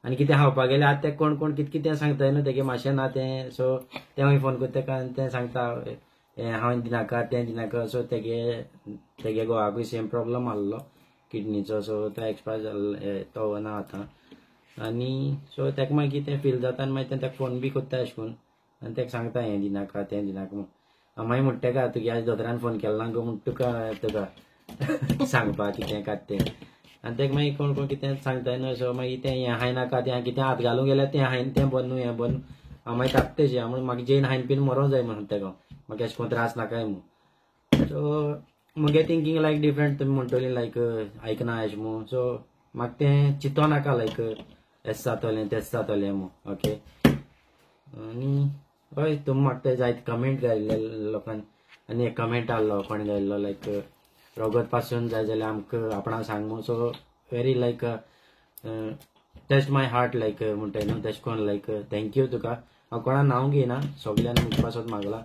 [SPEAKER 3] आनी कितें खावपा गेल्यार आतां ते कोण कितें सांगताय न्हू तेगे मातशें ना तें. सो तें फोन करता तेका आनी तें सांगता हें हांवें दिनाका तें दिनाका. सो तेगे घोवाकूय सेम प्रॉब्लम आहलो किडनीचो. सो तो एक्सपायर जाल्लो तो ना आतां. आनी सो तेका मागीर तें फील जाता आनी मागीर तेका फोन बी करता अशें करून आनी तेका सांगता हें दिनाका तें दिनाका म्हूण. मागीर म्हणटा तेका तुगे आज दोतोरान फोन केलो ना गो म्हूण तुका सांगपा कितें कात तें. आनी तेका मागीर कोण कितें सांगताय न्हू. सो मागीर तें हें हाय नाका तें कितें हात घालूंक गेल्यार तें हायन तें बंद न्हू हें बंद. हांव मागीर तापतेशें हांव म्हणून म्हाका जेन हायन बीन मरों जाय म्हणून तेका म्हाका अशें करून त्रास नाकाय म्हूण. सो मुगे थिंकींग लायक डिफरंट. तुमी म्हणटली लायक आयकना अशें म्हूण. सो म्हाका तें चिंतो नाका लायक हेच जातोलें तेच जातोलें म्हूण. ओके. आनी हय तुमी म्हाका ते जायते कमेंट घायल्ले लोकांनी. आनी एक कमेंट आहलो कोणें घायल्लो लायक रोगत पासून जाय जाल्यार आमकां आपणा सांग म्हूण. So very like touch my heart like म्हणटाय न्हू तशें करून लायक थँक्यू तुका. हांव कोणा नांव घेयना सगल्यांनी म्हजे पासून मागला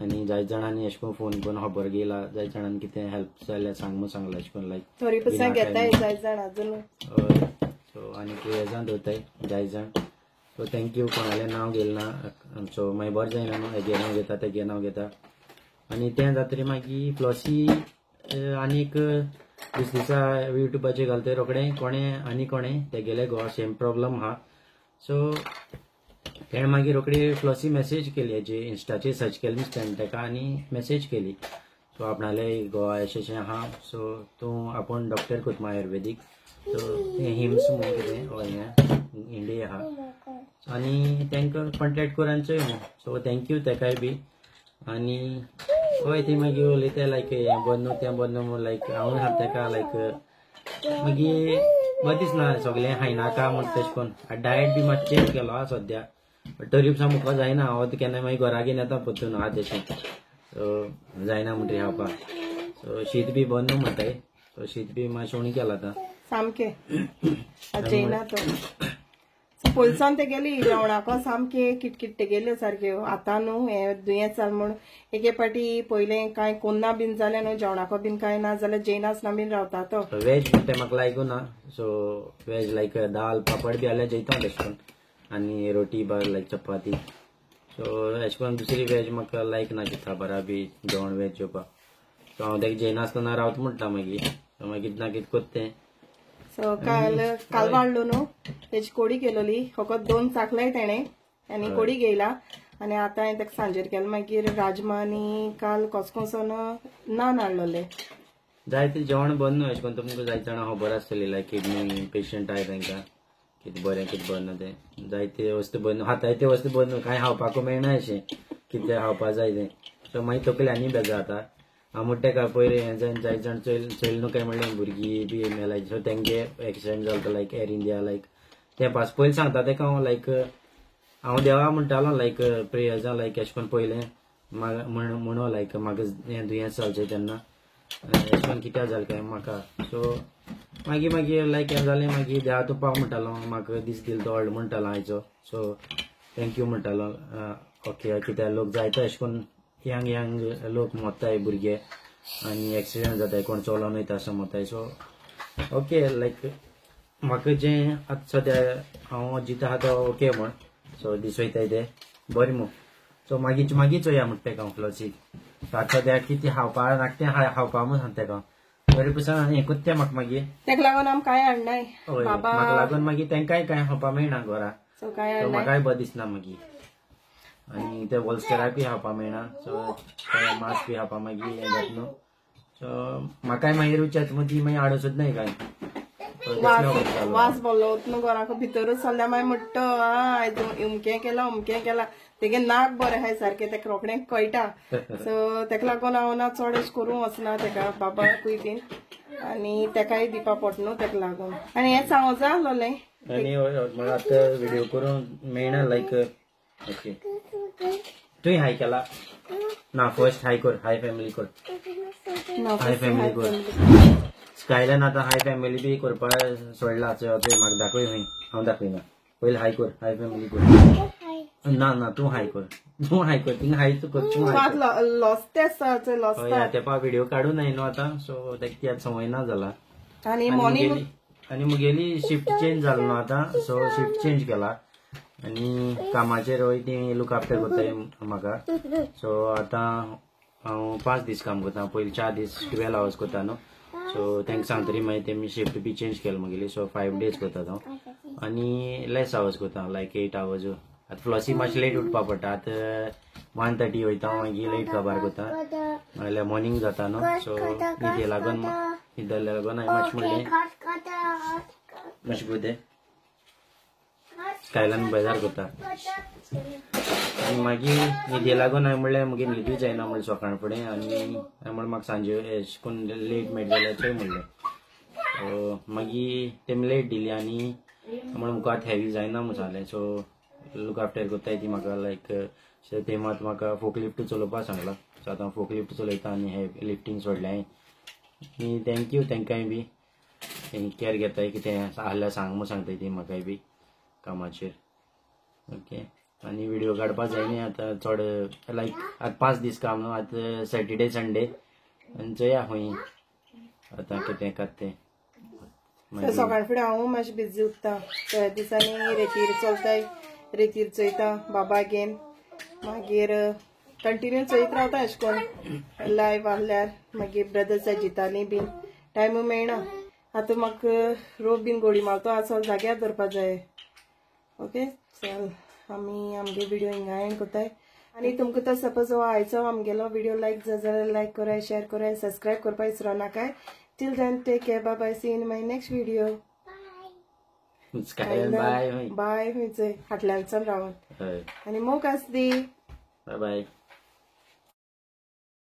[SPEAKER 3] आनी जायत जाणांनी अशें करून फोन करून खबर घेयला. जायत जाणांनी कितें हेल्प जाल्यार सांग म्हूण सांगला अशें करून लायक
[SPEAKER 1] 30% घेताय जायत जाण अजून.
[SPEAKER 3] हय. सो आनी हेजान दवरताय जायत जाण. सो थँक्यू कोणालें नांव घेयलें ना. सो मागीर बरें जायना न्हू हेगे नांव घेता तेगे नांव घेता. आनी तें जातरी मागीर फ्लॉसी आनीक दुसरे दिसा युट्यूबाचेर घालता रोखडें कोणें तेगेले घोवा सेम प्रॉब्लम आहा. सो तेणें मागीर रोखडी फ्लॉसी मेसेज केली हेजे इंस्टाचेर सर्च केलें दिसता तेका आनी मेसेज केली. सो आपणाले घोवा अशें आहा. सो तूं आपूण डॉक्टर कोतमा आयुर्वेदीक. सो तें हिम्स म्हणून कितें हें इंडिया आहा आनी तेंकां कॉन्टेक्ट कर आनी चोय म्हूण. सो थँक्यू तेकाय बी. आनी हय ती मागीर उलयता लायक हें बंद न्हू तें बंद न्हू म्हूण लायक हांव सांगता तेका लायक मागीर बरें दिसना सगलें हायनाका म्हूण तशें करून. डायट बी मातशें चेंज केलो आहा सद्या तरी सुद्दां मुखार जायना. हांव केन्ना मागीर घरा घेवन येता परतून आहा तशें. सो जायना म्हणटरी खावपाक. सो शीत बी बंद न्हू म्हणटाय. सो शीत बी मातशें उणी केलां आतां
[SPEAKER 1] सामकें जेयना तो. पयलसान तेगेली जेवणाको सामके किटकिट तेगेल्यो सारक्यो. आतां न्हू हें दुयेंस जाल म्हूण एके पाटी पयलें कांय कोन्ना बीन जालें न्हू जेवणाको बीन कांय ना जाल्यार जेयनासतना बीन रावता तो.
[SPEAKER 3] वेज म्हणटा म्हाका लायकू ना. सो वेज लायक दाल पापड बी जाल्यार जेयता तशें करून आनी रोटी बार लायक चपाती. सो अशें करून दुसरी वेज म्हाका लायक ना चिंता बरा बी जेवण वेज जेवपाक. सो हांव तेका जेयनासतना रावता म्हणटा मागीर. सो मागीर कितें ना कितें कोत्ता तें.
[SPEAKER 1] सो काल वाडलो न्हू तेजी कोडी केलोली. फकत 2 चाकलाय तेणें आनी कोडी घेयला. आनी आतां हांवें तेका सांजेर केलें मागीर राजमा आनी काल कोसकोसन नान हाडलोले.
[SPEAKER 3] जायते जेवण बंद न्हू अशें करून तुमकां जायत जाणां खबर आसतली लायक किडनी पेशंट आहाय तांकां कितें बरें कितें बरें ना तें. जायते वस्तू बंद खाता ते वस्तू बंद न्हू कांय खावपाकूय मेळना अशें कितें खावपा जाय तें. सो मागीर तकली आनी बेजार जाता. हांव म्हणटा तेका पयलीं हें जायत जाण चोयल न्हू काय म्हणलें भुरगीं बी मेलाय. सो तेंगे एक्सिडेंट जालो लायक एर इंडिया लायक तें पास पयलीं सांगता तेका हांव लायक हांव देवा म्हणटालो लायक प्रेयर्सां लायक अशें करून पयलें म्हणो लायक म्हाका हें दुयेंस जावचें तेन्ना अशें करून कित्याक जालें काय म्हाका. सो मागीर लायक हें जालें मागीर देवा तुपाक म्हणटालो म्हाका दीस दिल तो व्हडलो म्हणटालो आयचो. सो थँक्यू म्हणटालो ओके कित्याक लोक जायतो अशें करून यंग यंग लोक मोत्ताय भुरगे आनी एक्सिडेंट जाताय कोण चलोन वयता असो मोत्ताय सो ओके लायक म्हाका जें आतां सद्या हांव जिता आहा तो ओके म्हण सो दीस वयताय ते बरें मू सो मागीर चोया म्हणटा तेका हांव फ्लॉसीक आतां सद्या कितें खावपा नाका तें हावपा म्हूण सांगता तेका बरें पसून हें कोत्तें म्हाका मागीर
[SPEAKER 1] तेका लागून आम कांय हाडनाय
[SPEAKER 3] हय
[SPEAKER 1] बाबा
[SPEAKER 3] म्हाका लागून मागीर तेंकाय कांय खावपा मेळना घरा
[SPEAKER 1] सो कांय
[SPEAKER 3] सो
[SPEAKER 1] हाडनाय
[SPEAKER 3] म्हाकाय बरें दिसना मागीर आनी ते वॉलस्टराकूय खावपा मेळना सो मास्क बी खावपा मागीर हें जाता न्हू सो म्हाकाय मागीर विचारता मदीं मागीर हाडूं सुद्दां न्हय कांय
[SPEAKER 1] वास बोल्लो न्हू घराक भितरूच जाल्यार मागीर म्हणटा आयज अमकें केलां तेगे नाक बरें आहाय सारकें तेका रोखडें कळटा सो तेका लागून हांव ना चड अशें करूं वचना तेका बाबाकूय बीन आनी तेकाय दिवपा पडटा न्हू तेका लागून आनी हें सांगो जाय आसलोलें
[SPEAKER 3] आनी म्हाका आतां व्हिडिओ करूंक मेळना लायक ओके तुवें हाय केला ना फर्स्ट हाय कर हाय फॅमिली कर हाय फॅमिली कर स्कायलान आतां हाय फॅमिली बी करपा सोडला म्हाका दाखय खंय हांव दाखयना पयलीं हाय कर हाय फॅमिली कर ना तूं हाय कर थिंग हाय कर तूं हाय
[SPEAKER 1] लॉस्ट
[SPEAKER 3] तेपा व्हिडिओ काडूं नाय न्हू आतां सो तेका ती आतां संवय ना जाला
[SPEAKER 1] आनी मॉर्निंग
[SPEAKER 3] आनी मुगेली शिफ्ट चेंज जालो न्हू आतां सो शिफ्ट चेंज केला आनी कामाचेर वय ती लूक आफ्टर कोत्ताय म्हाका सो आतां हांव 5 दीस काम करता पयलीं 4 दीस 12 आवर्स करता न्हू सो तेंका सांगतरी मागीर तेमी शिफ्ट बी चेंज केला मुगेली सो 5 days करता हांव आनी लेस आवर्स करता लायक 8 hours आतां फ्लॉसी मातशें लेट उठपा पडटा आतां 1:30 वयता मागीर लेट काबार करता नाजाल्यार मॉर्निंग जाता न्हू सो न्हिदे लागून हांवें मातशें म्हणलें मातशें पळय स्कायलान बेजार करता आनी मागीर न्हिदे लागून हांवें म्हणलें मुगे न्हिदूच जायना म्हणलें सकाळ फुडें आनी हांवें म्हणलें म्हाका सांजे अशें करून लेट मेळट जाल्यार चोय म्हणलें मागीर तेमी लेट दिली आनी म्हणलें मुका आतां हेवी जायना म्हूण सांगलें सो लूक आफ्टर कोत्ताय ती म्हाका लायक ते मात म्हाका फोक लिफ्ट चलोवपा सांगला सो आतां फोक लिफ्ट चलयता आनी हे लिफ्टींग सोडलें आनी थँक्यू तेंकाय बी केअर घेताय कितें आहल्यार सांग म्हूण सांगताय ती म्हाकाय बी कामाचेर ओके आनी व्हिडिओ काडपा जायना आतां चड लायक आतां 5 दीस काम न्हू आतां सॅटर्डे संडे आनी चोया खंय आतां कितें कात तें
[SPEAKER 1] सकाळ फुडें हांव मातशें बिजी उरता त्या दिसांनी रेतीर चलताय रेतीर चोयता बाबा घेवन मागीर कंटिन्यू चोयत रावता अशें करून लायव्ह आहल्यार मागीर ब्रदर्स जिताली बीन टायमू मेळना आतां म्हाका रोप बीन गोडी मारतो आसो जाग्यार धरपा जाय ओके चल आमी आमगे व्हिडिओ हिंगा एंड कोताय आनी तुमकां तो सपोज हो आयचो आमगेलो व्हिडिओ लायक जाल्यार लायक कराय शेअर कराय सबस्क्रायब करपा विसरो नाकाय till then take care bye bye see in my next video
[SPEAKER 3] bye
[SPEAKER 1] bye खंयचंय फाटल्यानच्यान रावन आनी मोग आसदी
[SPEAKER 3] बाय बाय